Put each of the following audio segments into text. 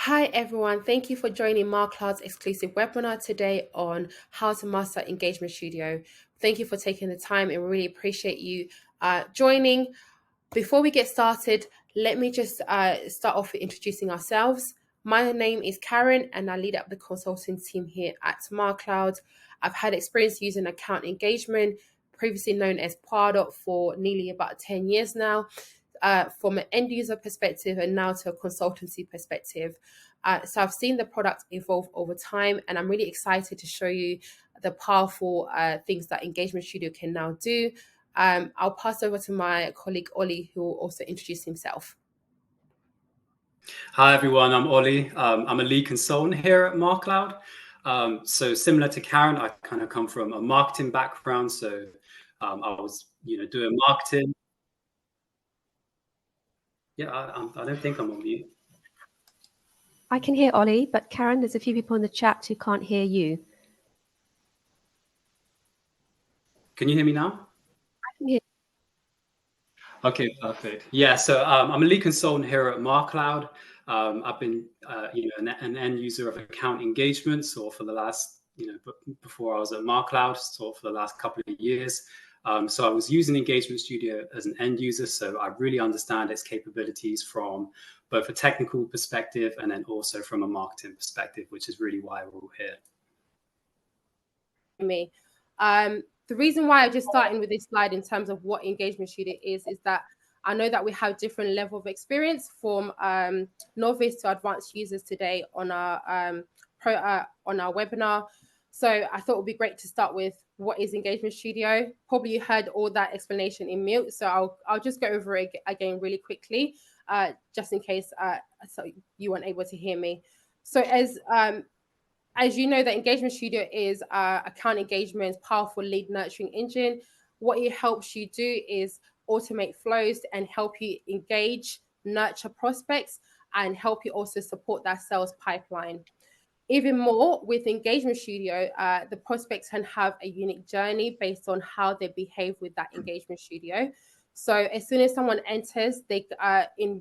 Hi everyone, thank you for joining MarCloud's exclusive webinar today on how to master Engagement Studio. Thank you for taking the time and we really appreciate you joining. Before we get started, let me just start off with introducing ourselves. My name is Karen and I lead up the consulting team here at MarCloud. I've had experience using account engagement, previously known as Pardot, for nearly about 10 years now. From an end user perspective and now to a consultancy perspective. So I've seen the product evolve over time and I'm really excited to show you the powerful things that Engagement Studio can now do. I'll pass over to my colleague Ollie, who will also introduce himself. Hi everyone, I'm Ollie. I'm a lead consultant here at MarCloud. So similar to Karen, I kind of come from a marketing background. So I was, doing marketing. Yeah, I don't think I'm on mute. I can hear Ollie, but Karen, there's a few people in the chat who can't hear you. Can you hear me now? I can hear. Okay, perfect. Yeah, so I'm a lead consultant here at MarCloud. I've been, an end user of account engagement, so for the last, before I was at MarCloud, so for the last couple of years. So I was using Engagement Studio as an end user, so I really understand its capabilities from both a technical perspective and then also from a marketing perspective, which is really why we're all here. The reason why I just starting with this slide in terms of what Engagement Studio is that I know that we have different level of experience from novice to advanced users today on our webinar. So I thought it would be great to start with what is Engagement Studio. Probably you heard all that explanation in mute, so I'll just go over it again really quickly, just in case so you weren't able to hear me. So as you know, the Engagement Studio is account engagement's powerful lead nurturing engine. What it helps you do is automate flows and help you engage, nurture prospects, and help you also support that sales pipeline. Even more, with Engagement Studio, the prospects can have a unique journey based on how they behave with that Engagement Studio. So as soon as someone enters, they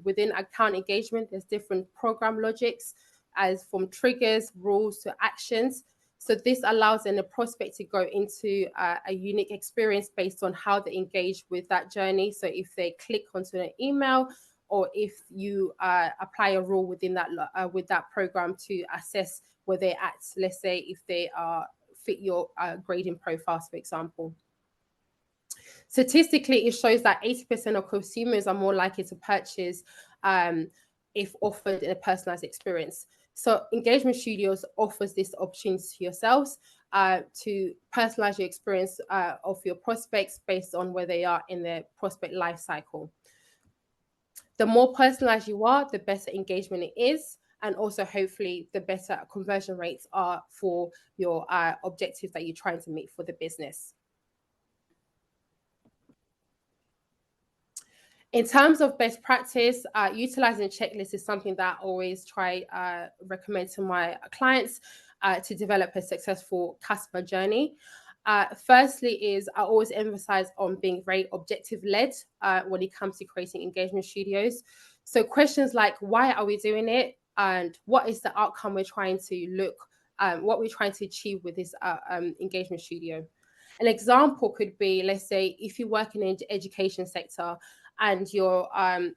within account engagement, there's different program logics, as from triggers, rules to actions. So this allows then the prospect to go into a unique experience based on how they engage with that journey. So if they click onto an email, or if you apply a rule within that with that program to assess where they're at, let's say if they fit your grading profiles, for example. Statistically, it shows that 80% of consumers are more likely to purchase if offered in a personalized experience. So Engagement Studios offers this opportunity to yourselves to personalize your experience of your prospects based on where they are in their prospect life cycle. The more personalized you are, the better engagement it is, and also hopefully the better conversion rates are for your objectives that you're trying to meet for the business. In terms of best practice, utilizing checklists is something that I always recommend to my clients to develop a successful customer journey. Firstly is I always emphasize on being very objective-led when it comes to creating engagement studios. So questions like, why are we doing it? And what is the outcome we're trying to what we're trying to achieve with this engagement studio? An example could be, let's say, if you work in the education sector and you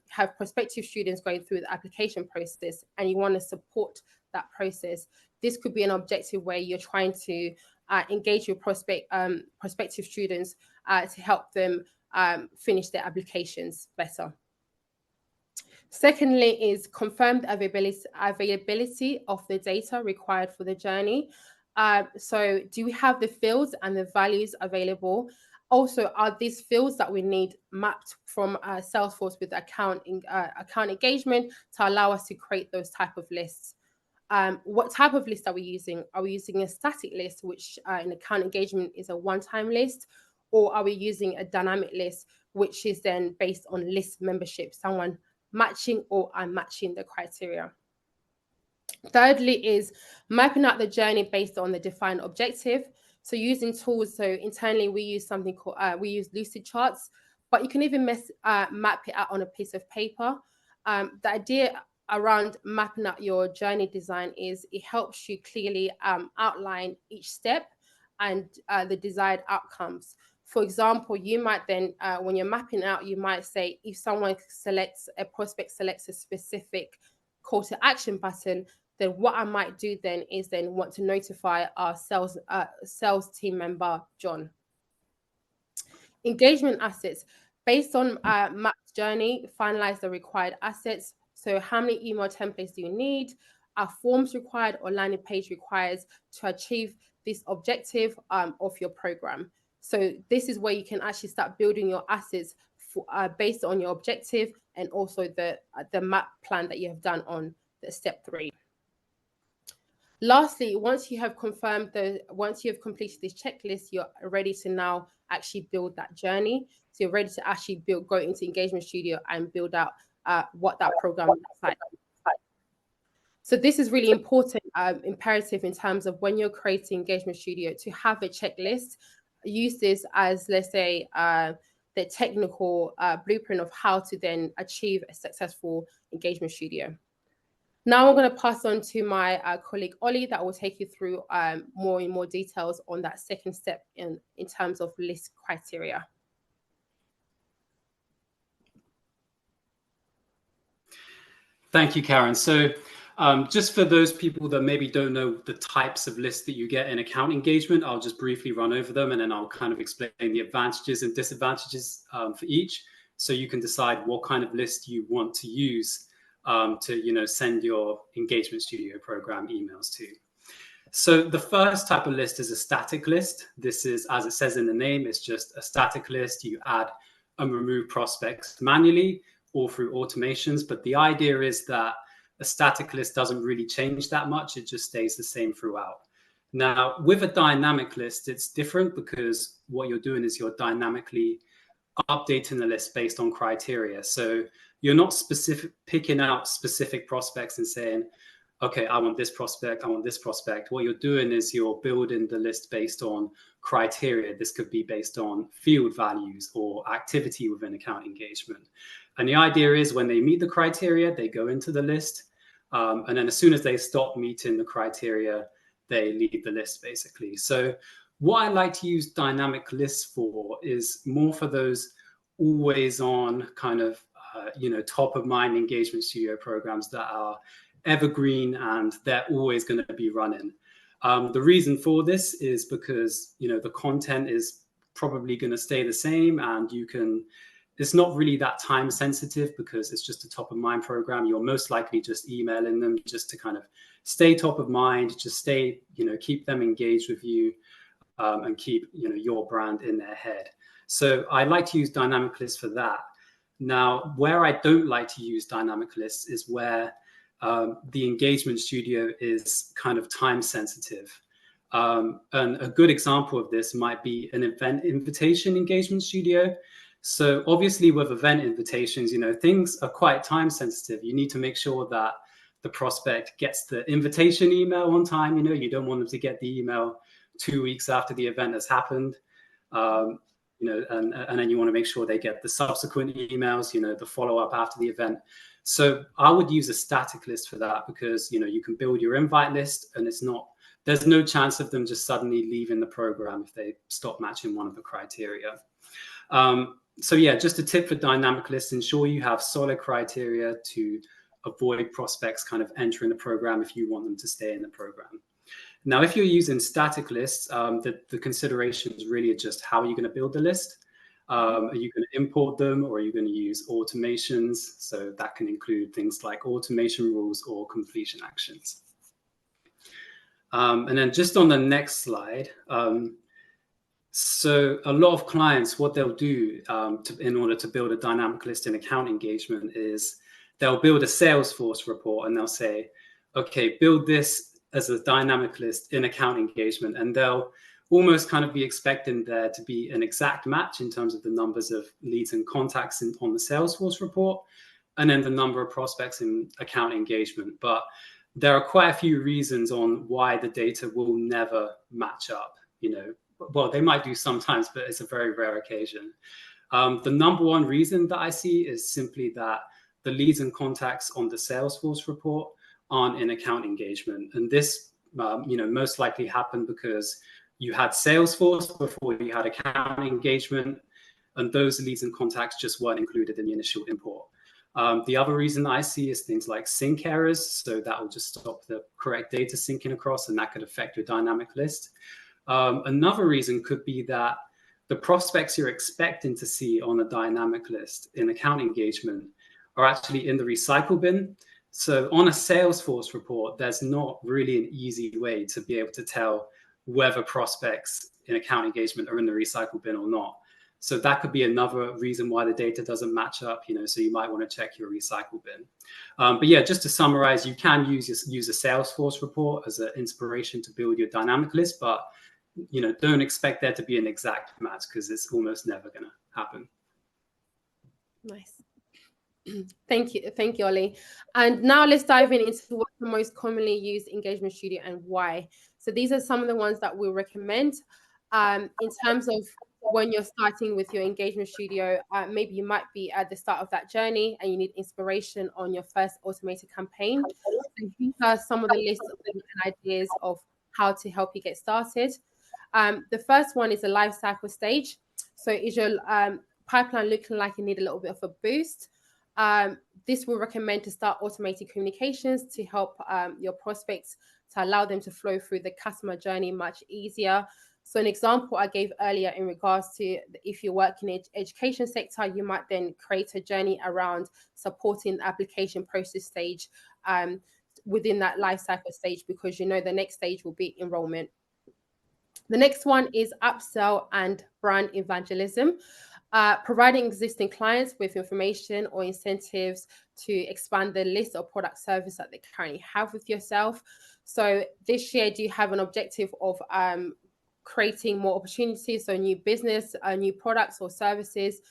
have prospective students going through the application process and you want to support that process, this could be an objective where you're trying to engage your prospective students to help them finish their applications better. Secondly is confirmed availability of the data required for the journey. So do we have the fields and the values available? Also, are these fields that we need mapped from Salesforce with account engagement to allow us to create those type of lists? What type of list are we using? Are we using a static list, which in account engagement is a one-time list? Or are we using a dynamic list, which is then based on list membership, someone matching or unmatching the criteria? Thirdly is mapping out the journey based on the defined objective. So using tools, so internally we use something called, we use Lucid charts, but you can even map it out on a piece of paper. The idea around mapping out your journey design is it helps you clearly outline each step and the desired outcomes. For example, you might then, when you're mapping out, you might say if someone selects, a prospect selects a specific call to action button, then what I might do then is then want to notify our sales team member, John. Engagement assets. Based on mapped journey, finalize the required assets. So how many email templates do you need? Are forms required or landing page requires to achieve this objective of your program? So this is where you can actually start building your assets for, based on your objective and also the map plan that you have done on the step 3. Lastly, once you have completed this checklist, you're ready to now actually build that journey. So you're ready to actually go into Engagement Studio and build out what that program looks like. So this is really important, imperative in terms of when you're creating Engagement Studio to have a checklist. Use this as, let's say, the technical blueprint of how to then achieve a successful Engagement Studio. Now I'm going to pass on to my colleague Ollie that will take you through more details on that second step in terms of list criteria. Thank you, Karen. So just for those people that maybe don't know the types of lists that you get in account engagement, I'll just briefly run over them and then I'll kind of explain the advantages and disadvantages for each, so you can decide what kind of list you want to use to send your Engagement Studio program emails to. So the first type of list is a static list. This is, as it says in the name, it's just a static list. You add and remove prospects manually or through automations. But the idea is that a static list doesn't really change that much. It just stays the same throughout. Now, with a dynamic list, it's different because what you're doing is you're dynamically updating the list based on criteria. So you're not picking out specific prospects and saying, okay, I want this prospect, I want this prospect. What you're doing is you're building the list based on criteria. This could be based on field values or activity within account engagement. And the idea is when they meet the criteria, they go into the list. And then as soon as they stop meeting the criteria, they leave the list basically. So what I like to use dynamic lists for is more for those always on kind of, top of mind Engagement Studio programs that are evergreen and they're always going to be running. The reason for this is because, the content is probably going to stay the same and it's not really that time sensitive because it's just a top of mind program. You're most likely just emailing them just to kind of stay top of mind, just stay, keep them engaged with you and keep, your brand in their head. So I like to use dynamic lists for that. Now, where I don't like to use dynamic lists is where the Engagement Studio is kind of time sensitive. And a good example of this might be an event invitation Engagement Studio. So obviously with event invitations, things are quite time sensitive. You need to make sure that the prospect gets the invitation email on time. You don't want them to get the email 2 weeks after the event has happened. And then you want to make sure they get the subsequent emails, the follow-up after the event. So I would use a static list for that because, you can build your invite list and there's no chance of them just suddenly leaving the program if they stop matching one of the criteria. So yeah, just a tip for dynamic lists, ensure you have solid criteria to avoid prospects kind of entering the program if you want them to stay in the program. Now, if you're using static lists, the considerations really are just how are you going to build the list? Are you going to import them or are you going to use automations? So that can include things like automation rules or completion actions. And then just on the next slide, so a lot of clients, what they'll do in order to build a dynamic list in account engagement is they'll build a Salesforce report and they'll say, okay, build this as a dynamic list in account engagement. And they'll almost kind of be expecting there to be an exact match in terms of the numbers of leads and contacts on the Salesforce report, and then the number of prospects in account engagement. But there are quite a few reasons on why the data will never match up. Well, they might do sometimes, but it's a very rare occasion. The number one reason that I see is simply that the leads and contacts on the Salesforce report aren't in account engagement. And this, most likely happened because you had Salesforce before you had account engagement, and those leads and contacts just weren't included in the initial import. The other reason I see is things like sync errors. So that will just stop the correct data syncing across, and that could affect your dynamic list. Another reason could be that the prospects you're expecting to see on a dynamic list in account engagement are actually in the recycle bin. So on a Salesforce report, there's not really an easy way to be able to tell whether prospects in account engagement are in the recycle bin or not. So that could be another reason why the data doesn't match up, so you might want to check your recycle bin. But yeah, just to summarize, you can use a Salesforce report as an inspiration to build your dynamic list, but don't expect there to be an exact match, because it's almost never going to happen. Nice. Thank you, Ollie. And now let's dive into what's the most commonly used engagement studio and why. So these are some of the ones that we recommend. In terms of when you're starting with your engagement studio, maybe you might be at the start of that journey and you need inspiration on your first automated campaign. So these are some of the lists and ideas of how to help you get started. The first one is a life cycle stage. So is your pipeline looking like you need a little bit of a boost? This will recommend to start automating communications to help your prospects, to allow them to flow through the customer journey much easier. So an example I gave earlier in regards to if you work in the education sector, you might then create a journey around supporting the application process stage within that life cycle stage, because the next stage will be enrollment. The next one is upsell and brand evangelism. Providing existing clients with information or incentives to expand the list of product service that they currently have with yourself. So this year, do you have an objective of creating more opportunities, so new business, new products or services?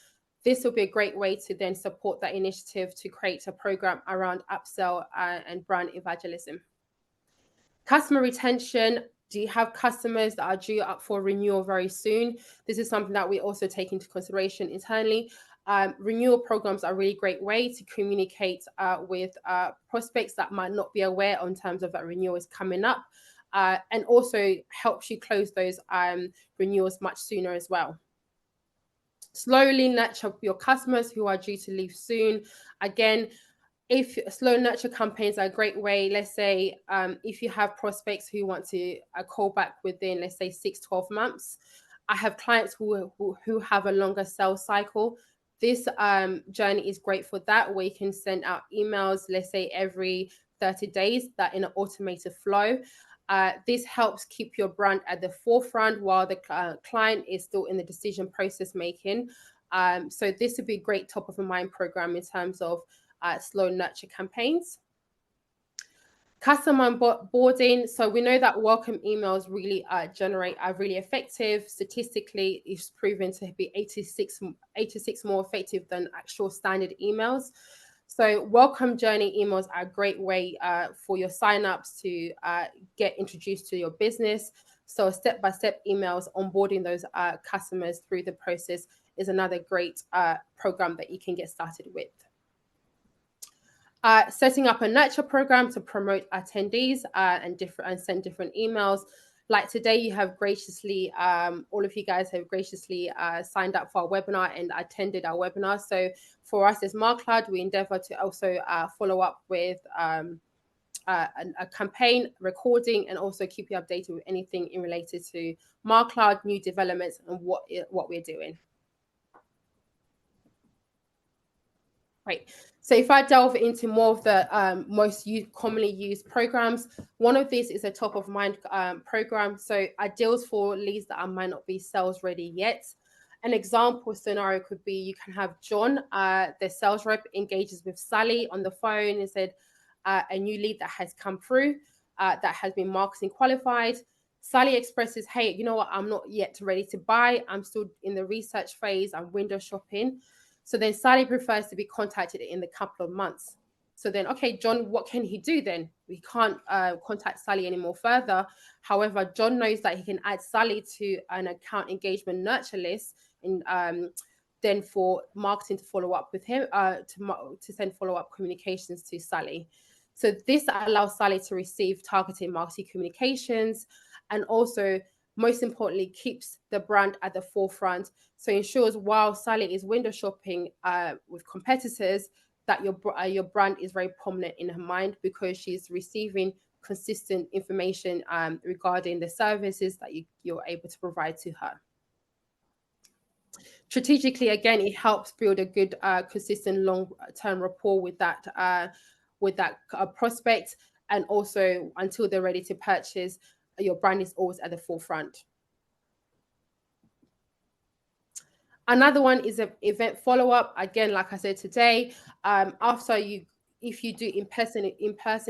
This will be a great way to then support that initiative to create a program around upsell and brand evangelism. Customer retention. Do you have customers that are due up for renewal very soon? This is something that we also take into consideration internally. Renewal programs are a really great way to communicate with prospects that might not be aware in terms of that renewal is coming up, and also helps you close those renewals much sooner as well. Slowly nurture your customers who are due to leave soon. Again, if slow nurture campaigns are a great way. Let's say if you have prospects who want to call back within, let's say, 6-12 months. I have clients who have a longer sales cycle. This journey is great for that, where you can send out emails, let's say every 30 days, that in an automated flow. This helps keep your brand at the forefront while the client is still in the decision process making. So this would be a great top of the mind program in terms of slow nurture campaigns. Customer onboarding. So we know that welcome emails really are really effective. Statistically, it's proven to be 86 more effective than actual standard emails. So welcome journey emails are a great way for your signups to get introduced to your business. So step-by-step emails, onboarding those customers through the process is another great program that you can get started with. Setting up a nurture program to promote attendees and send different emails. Like today, you have graciously, all of you guys have graciously signed up for our webinar and attended our webinar. So for us as MarCloud, we endeavor to also follow up with a campaign recording and also keep you updated with anything in related to MarCloud, new developments, and what we're doing. Right. So if I delve into more of the most commonly used programs, one of these is a top of mind program. So ideals for leads that might not be sales ready yet. An example scenario could be you can have John, the sales rep, engages with Sally on the phone and said a new lead that has come through that has been marketing qualified. Sally expresses, hey, you know what? I'm not yet ready to buy. I'm still in the research phase. I'm window shopping. So then Sally prefers to be contacted in a couple of months. So then, okay, John, what can he do then? We can't contact Sally anymore further. However, John knows that he can add Sally to an account engagement nurture list then for marketing to follow up with him, to send follow-up communications to Sally. So this allows Sally to receive targeted marketing communications, and also, most importantly, keeps the brand at the forefront. So ensures while Sally is window shopping with competitors, that your brand is very prominent in her mind, because she's receiving consistent information regarding the services that you're able to provide to her. Strategically, again, it helps build a good, consistent, long-term rapport with that prospect, and also until they're ready to purchase, your brand is always at the forefront. Another one is an event follow-up. Again, like I said today, if you do in-person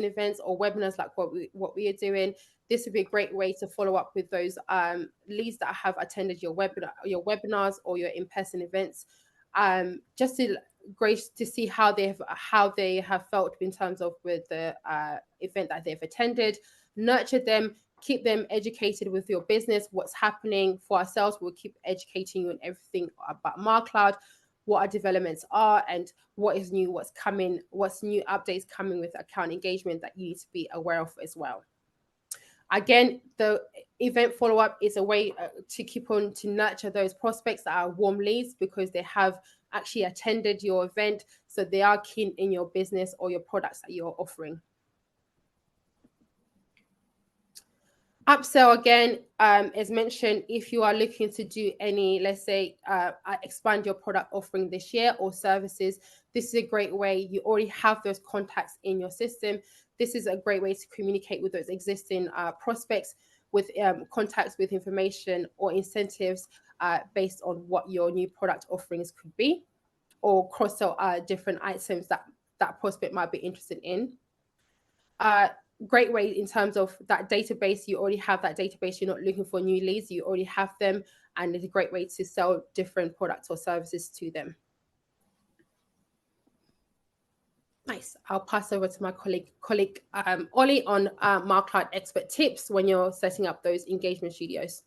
events or webinars like what we are doing, this would be a great way to follow up with those leads that have attended your webinars or your in-person events, just to see how they have felt in terms of with the event that they've attended. Nurture them, keep them educated with your business, what's happening. For ourselves, we'll keep educating you on everything about MarCloud, what our developments are, and what is new, what's coming, what's new updates coming with account engagement that you need to be aware of as well. Again, the event follow-up is a way to keep on to nurture those prospects that are warm leads, because they have actually attended your event, so they are keen in your business or your products that you're offering. Upsell, again, as mentioned, if you are looking to do any, let's say, expand your product offering this year or services, this is a great way. You already have those contacts in your system. This is a great way to communicate with those existing prospects with contacts with information or incentives based on what your new product offerings could be, or cross-sell different items that prospect might be interested in. Great way in terms of that database. You already have that database. You're not looking for new leads. You already have them, and it's a great way to sell different products or services to them. Nice. I'll pass over to my colleague Ollie on MarCloud expert tips when you're setting up those engagement studios.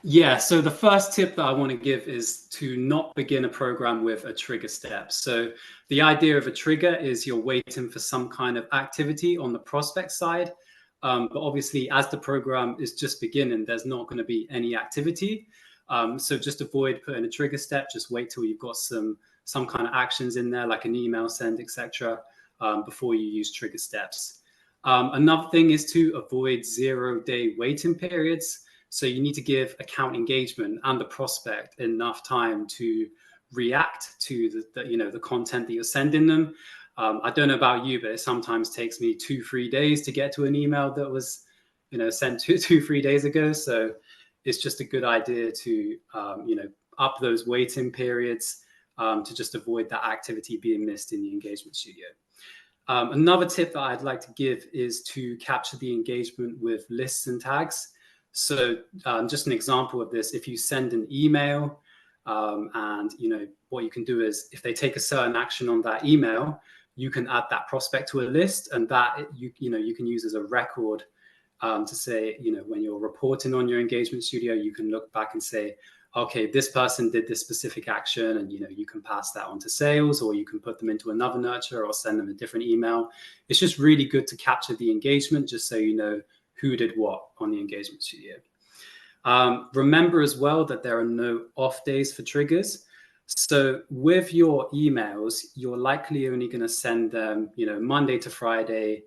Yeah, so the first tip that I want to give is to not begin a program with a trigger step. So the idea of a trigger is you're waiting for some kind of activity on the prospect side. But obviously, as the program is just beginning, there's not going to be any activity. So just avoid putting a trigger step. Just wait till you've got some kind of actions in there, like an email send, etc., before you use trigger steps. Another thing is to avoid 0-day waiting periods. So you need to give account engagement and the prospect enough time to react to the content that you're sending them. I don't know about you, but it sometimes takes me 2-3 days to get to an email that was, sent 2-3 days ago. So it's just a good idea to, up those waiting periods to just avoid that activity being missed in the engagement studio. Another tip that I'd like to give is to capture the engagement with lists and tags. So just an example of this, if you send an email and, what you can do is if they take a certain action on that email, you can add that prospect to a list, and that you can use as a record to say, when you're reporting on your engagement studio, you can look back and say, okay, this person did this specific action, and you can pass that on to sales, or you can put them into another nurture or send them a different email. It's just really good to capture the engagement, just so you know who did what on the engagement studio. Remember as well that there are no off days for triggers. So with your emails, you're likely only going to send them, Monday to Friday,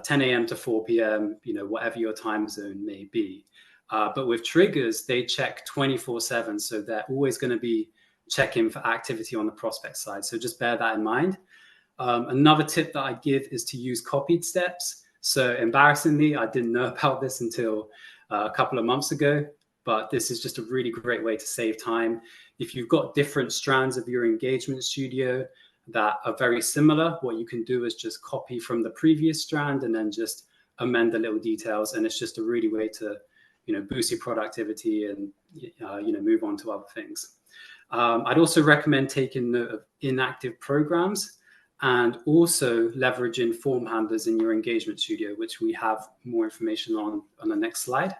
10 a.m. to 4 p.m., whatever your time zone may be. But with triggers, they check 24/7. So they're always going to be checking for activity on the prospect side. So just bear that in mind. Another tip that I give is to use copied steps. So embarrassingly, I didn't know about this until a couple of months ago, but this is just a really great way to save time. If you've got different strands of your engagement studio that are very similar, what you can do is just copy from the previous strand and then just amend the little details. And it's just a really way to, boost your productivity and, move on to other things. I'd also recommend taking note of inactive programs, and also leveraging form handlers in your engagement studio, which we have more information on the next slide.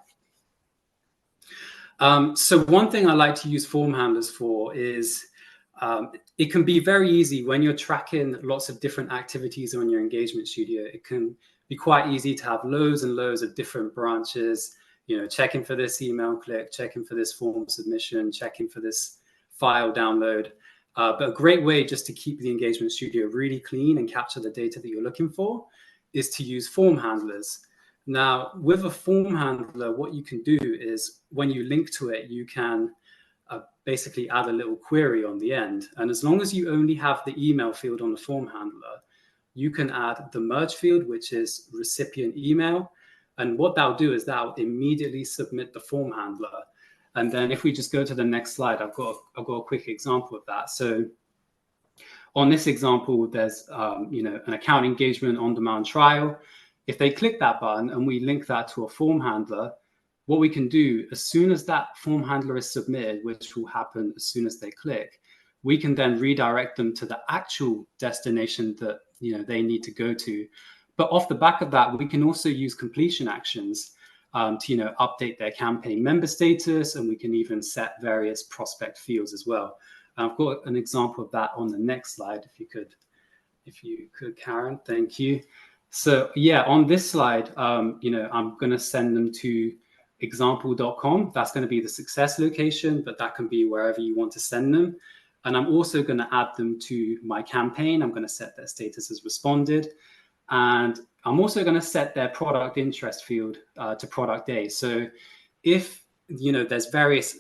So one thing I like to use form handlers for is it can be very easy when you're tracking lots of different activities on your engagement studio. It can be quite easy to have loads and loads of different branches, checking for this email click, checking for this form submission, checking for this file download. But a great way just to keep the engagement studio really clean and capture the data that you're looking for is to use form handlers. Now, with a form handler, what you can do is when you link to it, you can basically add a little query on the end. And as long as you only have the email field on the form handler, you can add the merge field, which is recipient email. And what that'll do is that'll immediately submit the form handler. And then if we just go to the next slide, I've got a quick example of that. So on this example, there's an account engagement on-demand trial. If they click that button and we link that to a form handler, what we can do as soon as that form handler is submitted, which will happen as soon as they click, we can then redirect them to the actual destination that they need to go to. But off the back of that, we can also use completion actions to update their campaign member status, and we can even set various prospect fields as well. I've got an example of that on the next slide. If you could, Karen, thank you. So yeah, on this slide, I'm going to send them to example.com. That's going to be the success location, but that can be wherever you want to send them. And I'm also going to add them to my campaign. I'm going to set their status as responded. And I'm also going to set their product interest field to product A. So if, there's various,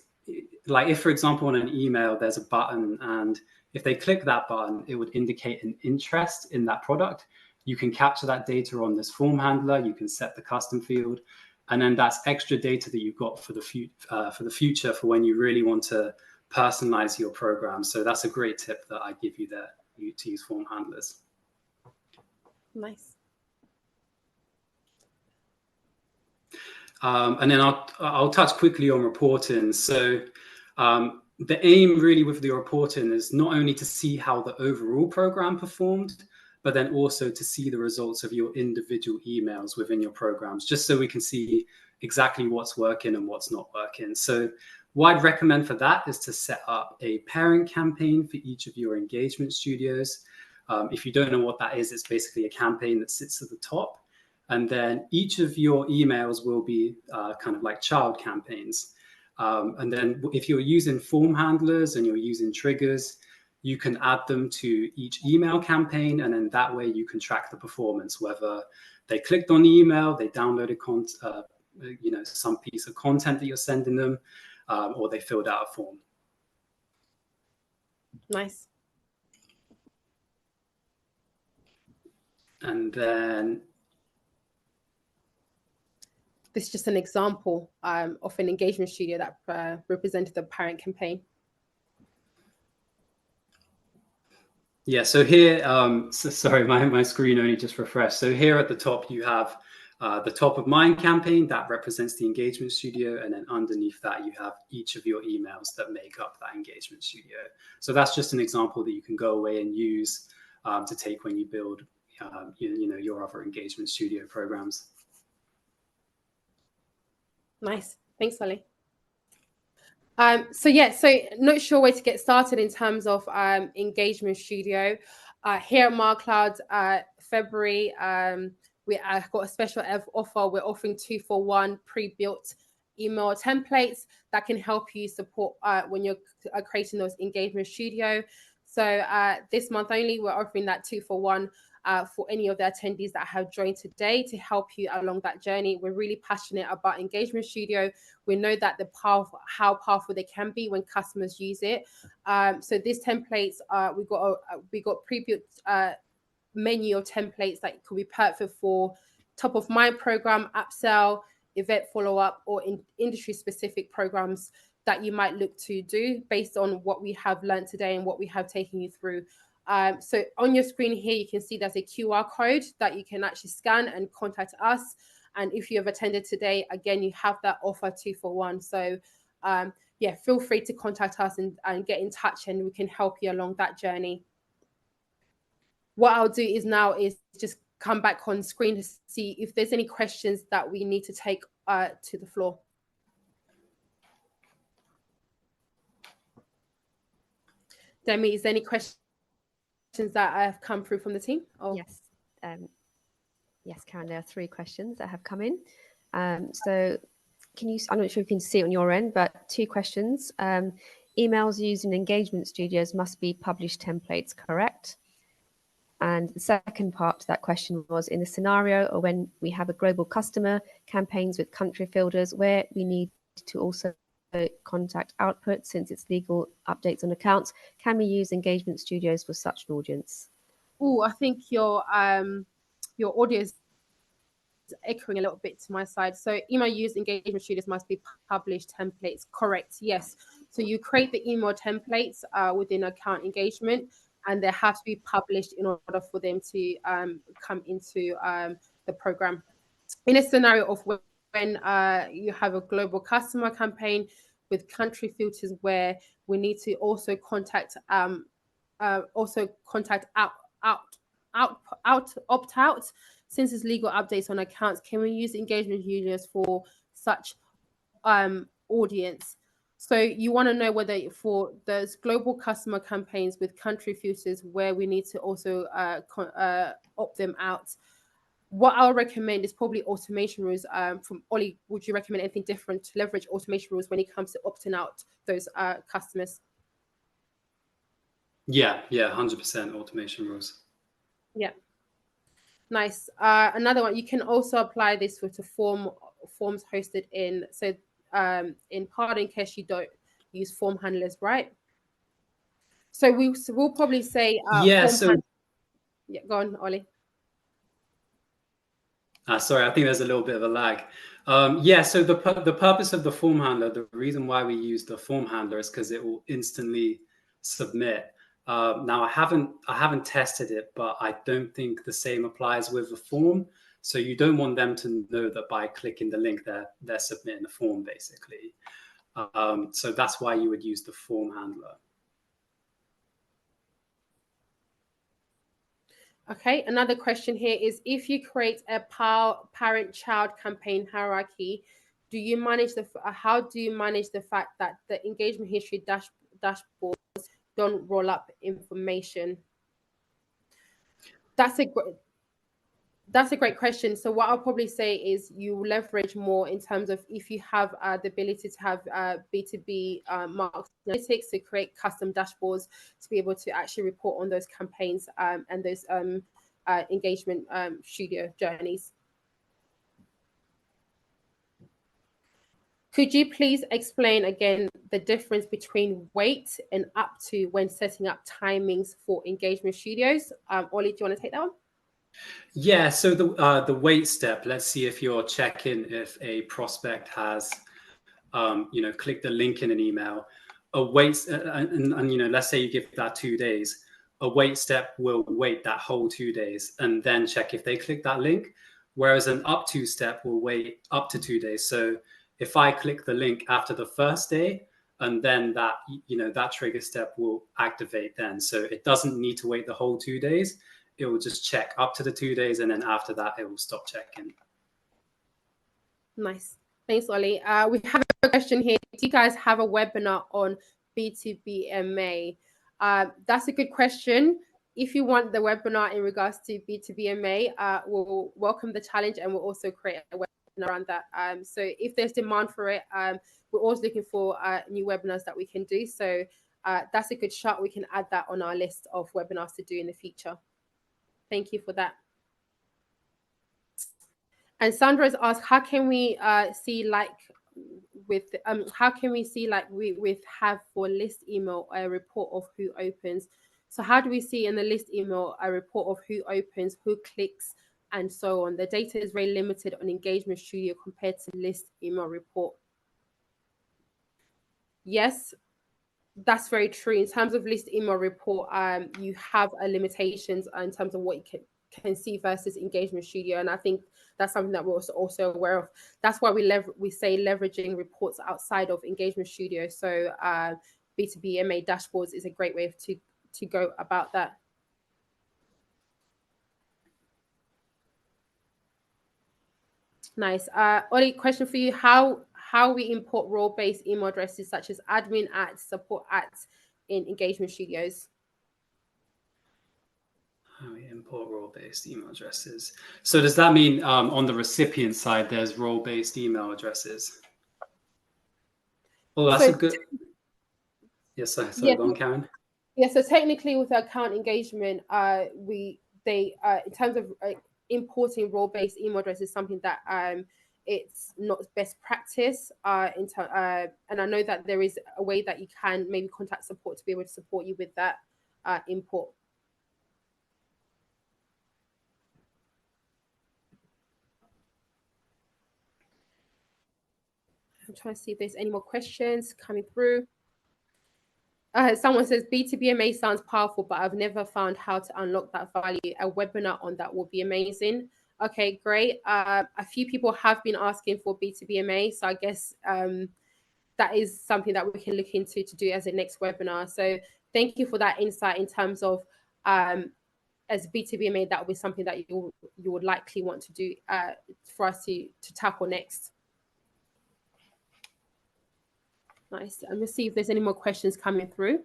like if, for example, on an email, there's a button, and if they click that button, it would indicate an interest in that product. You can capture that data on this form handler. You can set the custom field. And then that's extra data that you've got for the future for when you really want to personalize your program. So that's a great tip that I give you there, to use form handlers. Nice. And then I'll touch quickly on reporting. So the aim really with the reporting is not only to see how the overall program performed, but then also to see the results of your individual emails within your programs, just so we can see exactly what's working and what's not working. So what I'd recommend for that is to set up a parent campaign for each of your engagement studios. If you don't know what that is, it's basically a campaign that sits at the top. And then each of your emails will be kind of like child campaigns. And then if you're using form handlers and you're using triggers, you can add them to each email campaign, and then that way you can track the performance, whether they clicked on the email, they downloaded some piece of content that you're sending them, or they filled out a form. Nice. And then this is just an example of an engagement studio that represented the parent campaign. Yeah, so here, sorry, my screen only just refreshed. So here at the top, you have the top of mind campaign that represents the engagement studio. And then underneath that, you have each of your emails that make up that engagement studio. So that's just an example that you can go away and use to take when you build your other engagement studio programs. Nice. Thanks, Ollie. So not sure where to get started in terms of engagement studio. Here at MarCloud, February, we got a special offer. We're offering 2-for-1 pre-built email templates that can help you support when you're creating those engagement studio. So this month only, we're offering that 2-for-1 for any of the attendees that have joined today to help you along that journey. We're really passionate about engagement studio. We know that how powerful they can be when customers use it. So these templates, we got pre-built menu of templates that could be perfect for top of mind program, upsell, event follow-up, or industry specific programs that you might look to do based on what we have learned today and what we have taken you through. So on your screen here, you can see there's a QR code that you can actually scan and contact us. And if you have attended today, again, you have that offer 2-for-1. So feel free to contact us and get in touch, and we can help you along that journey. What I'll do is just come back on screen to see if there's any questions that we need to take to the floor. Demi, is there any questions that have come through from the team? Oh. Yes. Yes, Karen, there are 3 questions that have come in. So can you, I'm not sure if you can see it on your end, but 2 questions. Emails used in engagement studios must be published templates, correct? And the second part to that question was, in a scenario or when we have a global customer, campaigns with country filters where we need to also contact output since it's legal updates on accounts, can we use engagement studios for such an audience? Oh, I think your audio is echoing a little bit to my side. So email used engagement studios must be published templates, correct? Yes. So you create the email templates within account engagement, and they have to be published in order for them to come into the program. In a scenario of when you have a global customer campaign with country filters where we need to also contact opt out, since it's legal updates on accounts, can we use engagement studios for such audience? So you want to know whether for those global customer campaigns with country filters where we need to also opt them out, what I'll recommend is probably automation rules. From Ollie, would you recommend anything different to leverage automation rules when it comes to opting out those customers? Yeah, 100% automation rules. Yeah. Nice. Another one, you can also apply this to forms hosted in, so in Pardot, in case you don't use form handlers, right? So we'll probably say yeah. So yeah, go on, Ollie. Sorry, I think there's a little bit of a lag. Yeah, so the purpose of the form handler, the reason why we use the form handler is because it will instantly submit. Now I haven't tested it, but I don't think the same applies with the form. So you don't want them to know that by clicking the link they're submitting the form, basically. So that's why you would use the form handler. Okay, another question here is, if you create a parent-child campaign hierarchy, do you manage how do you manage the fact that the engagement history dashboards don't roll up information? That's a great question. So what I'll probably say is you leverage more in terms of, if you have the ability to have B2B marketing analytics to create custom dashboards to be able to actually report on those campaigns and those engagement studio journeys. Could you please explain again the difference between wait and up to when setting up timings for engagement studios? Ollie, do you want to take that one? Yeah, so the wait step, let's see if you're checking if a prospect has, clicked the link in an email. A wait, and let's say you give that 2 days. A wait step will wait that whole 2 days and then check if they click that link. Whereas an up to step will wait up to 2 days. So if I click the link after the first day, and then that trigger step will activate then. So it doesn't need to wait the whole 2 days. It will just check up to the 2 days, and then after that, it will stop checking. Nice. Thanks, Ollie. We have a question here. Do you guys have a webinar on B2B MA? That's a good question. If you want the webinar in regards to B2B MA, we'll welcome the challenge, and we'll also create a webinar around that. So if there's demand for it, we're always looking for new webinars that we can do. So that's a good shot. We can add that on our list of webinars to do in the future. Thank you for that. And Sandra's asked, how can we see with have for list email a report of who opens? So how do we see in the list email a report of who opens, who clicks, and so on? The data is very limited on Engagement Studio compared to list email report. Yes, that's very true. In terms of list email report, you have limitations in terms of what you can see versus Engagement Studio, and I think that's something that we're also aware of. That's why we say leveraging reports outside of Engagement Studio. So B2B MA dashboards is a great way to go about that. Nice. Ollie, question for you: how we import role-based email addresses such as admin @ support @ in engagement studios. How we import role-based email addresses. So does that mean on the recipient side, there's role-based email addresses? Oh, that's So a good. Yes, sorry, yeah, go on, Karen. yeah. So technically, with account engagement, in terms of importing role-based email addresses, something that it's not best practice. And I know that there is a way that you can maybe contact support to be able to support you with that import. I'm trying to see if there's any more questions coming through. Someone says B2BMA sounds powerful, but I've never found how to unlock that value. A webinar on that would be amazing. Okay, great. A few people have been asking for B2BMA, so I guess that is something that we can look into to do as a next webinar. So thank you for that insight in terms of as B2BMA, that would be something that you would likely want to do for us to tackle next. Nice. I'm going to see if there's any more questions coming through.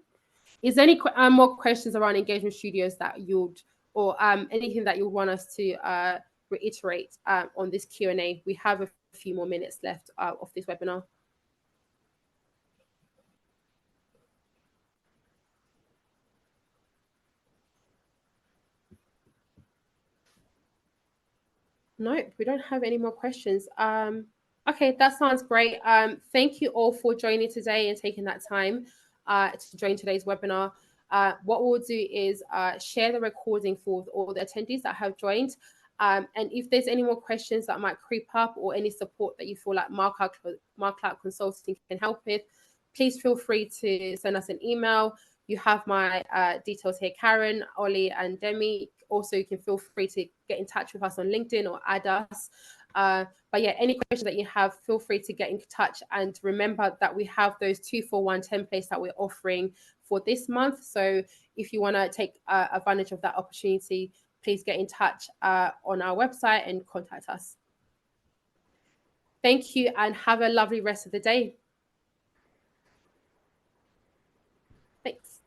Is there any more questions around engagement studios that you'd, or anything that you want us to reiterate on this Q&A? We have a few more minutes left of this webinar. No, we don't have any more questions. Okay, that sounds great. Thank you all for joining today and taking that time to join today's webinar. What we'll do is share the recording for all the attendees that have joined. And if there's any more questions that might creep up or any support that you feel like MarCloud Consulting can help with, please feel free to send us an email. You have my details here, Karen, Ollie, and Demi. Also, you can feel free to get in touch with us on LinkedIn or add us. But yeah, any questions that you have, feel free to get in touch. And remember that we have those 2-for-1 templates that we're offering for this month. So if you want to take advantage of that opportunity, please get in touch on our website and contact us. Thank you and have a lovely rest of the day. Thanks.